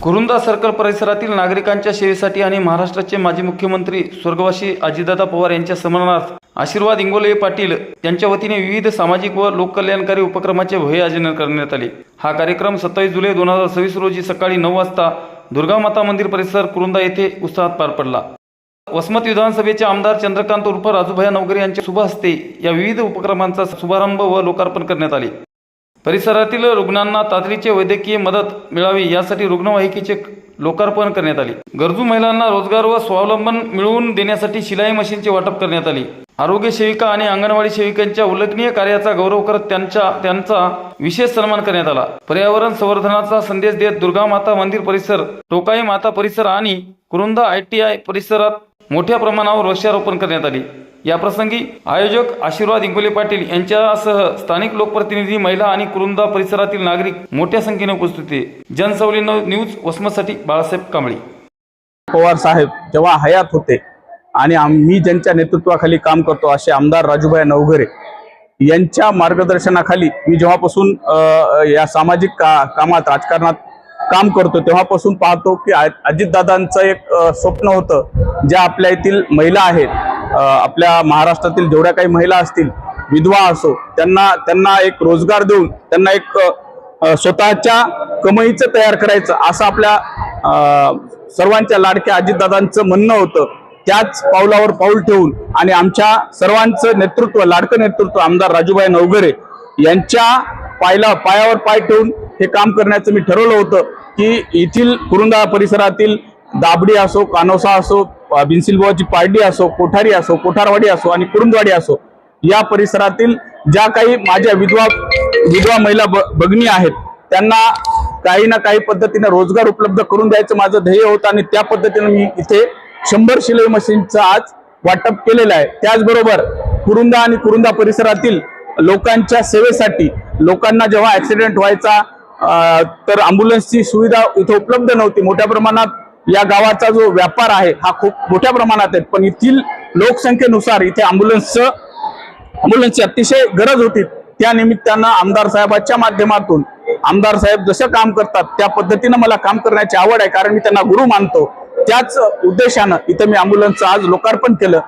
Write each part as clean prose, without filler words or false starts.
Kurunda circle परिसरातील नागरिकांच्या सेवेसाठी आणि महाराष्ट्राचे माजी मुख्यमंत्री स्वर्गवासी अजितदादा पवार यांच्या स्मरणार्थ आशीर्वाद इंगोले पाटील यांच्या वतीने विविध सामाजिक व लोककल्याणकारी उपक्रमाचे भव्य आयोजन करण्यात आले। हा कार्यक्रम 27 जुलै 2026 रोजी सकाळी 9 वाजता दुर्गा माता मंदिर परिसर कुरुंदा येथे उत्साहात पार पडला। वसमत विधानसभेचे आमदार चंद्रकांत उर्फ राजूभाई नवघरे यांच्या शुभ हस्ते या विविध उपक्रमांचा शुभारंभ व लोकार्पण करण्यात आले। परिसरातील रुग्णांना तातडीची वैद्यकीय मदत मिळावी यासाठी रुग्णवाहिकेचे लोकार्पण करण्यात आले। गरजू महिलांना रोजगार व स्वावलंबन मिळवून देण्यासाठी शिलाई मशीनचे वाटप करण्यात आले। आरोग्य सेविका आणि अंगणवाडी सेविकांच्या उल्लेखनीय कार्याचा गौरव करत त्यांचा विशेष सन्मान करण्यात आला। पर्यावरण संवर्धनाचा संदेश देत दुर्गा माता मंदिर परिसर, टोकाई माता परिसर आणि कुरुंदा ITI परिसरात मोठ्या प्रमाणावर वृक्षारोपण करण्यात आले। या प्रसंगी आयोजक आशीर्वाद इंगोले पाटील यांच्यासह स्थानिक लोकप्रतिनिधी, महिला आणि कुरुंदा परिसरातील नागरिक मोठ्या संख्येने उपस्थित होते। जनसावली न्यूज वसमतसाठी बाळासाहेब कांबळे। पवार साहेब जेव्हा हयात होते आणि मी ज्यांच्या नेतृत्वाखाली काम करतो असे आमदार राजूभाई नवघरे यांच्या मार्गदर्शनाखाली मी जेव्हापासून या सामाजिक कामात राजकारणात काम करतो तेव्हापासून पाहतो की अजितदादांचं एक स्वप्न होतं, ज्या आपल्या येथील महिला आहेत, आपल्या महाराष्ट्रातील जेवढ्या काही महिला असतील, विधवा असो, त्यांना एक रोजगार देऊन त्यांना एक स्वतःच्या कमाईचं तयार करायचं असं आपल्या सर्वांच्या लाडक्या अजितदादांचं म्हणणं होतं। त्याच पावलावर पाऊल ठेवून आणि आमच्या सर्वांचं नेतृत्व, लाडकं नेतृत्व आमदार राजूभाई नवघरे यांच्या पायावर पाय ठेवून हे काम करण्याचं मी ठरवलं होतं की येथील कुरुंदा परिसरातील दाबडी असो, कानोसा असो, बिनसिलबुवाची पारडी असो, कोठारी असो, कोठारवाडी असो आणि कुरुंदवाडी असो, या परिसरातील ज्या काही माझ्या विधवा महिला भगिनी आहेत त्यांना काही ना काही पद्धतीने रोजगार उपलब्ध करून द्यायचं माझं ध्येय होतं आणि त्या पद्धतीने मी इथे 100 शिलाई मशीनचं आज वाटप केलेलं आहे। त्याचबरोबर कुरुंदा आणि कुरुंदा परिसरातील लोकांच्या सेवेसाठी, लोकांना जेव्हा ऍक्सिडेंट व्हायचा तर अँब्युलन्सची सुविधा इथे उपलब्ध नव्हती। मोठ्या प्रमाणात या गावाचा जो व्यापार आहे हा खूप मोठ्या प्रमाणात आहे, पण येथील लोकसंख्येनुसार इथे अँब्युलन्सची अतिशय गरज होती। त्या निमित्तानं आमदार साहेबांच्या माध्यमातून आमदार साहेब जसं काम करतात त्या पद्धतीनं मला काम करण्याची आवड आहे, कारण मी त्यांना गुरु मानतो। त्याच उद्देशानं इथे मी अँब्युलन्सचं आज लोकार्पण केलं।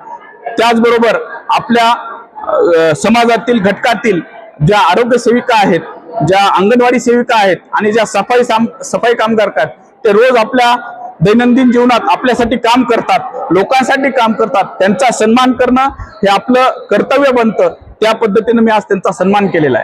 त्याचबरोबर आपल्या समाजातील घटकातील ज्या आरोग्य सेविका आहेत, ज्या अंगणवाडी सेविका आहेत आणि ज्या सफाई कामगार आहेत, ते रोज आपल्या दैनंदिन जीवनात आपल्यासाठी काम करतात, लोकांसाठी काम करतात। त्यांचा सन्मान करणं हे आपलं कर्तव्य बनतं। त्या पद्धतीने मी आज त्यांचा सन्मान केलेला आहे।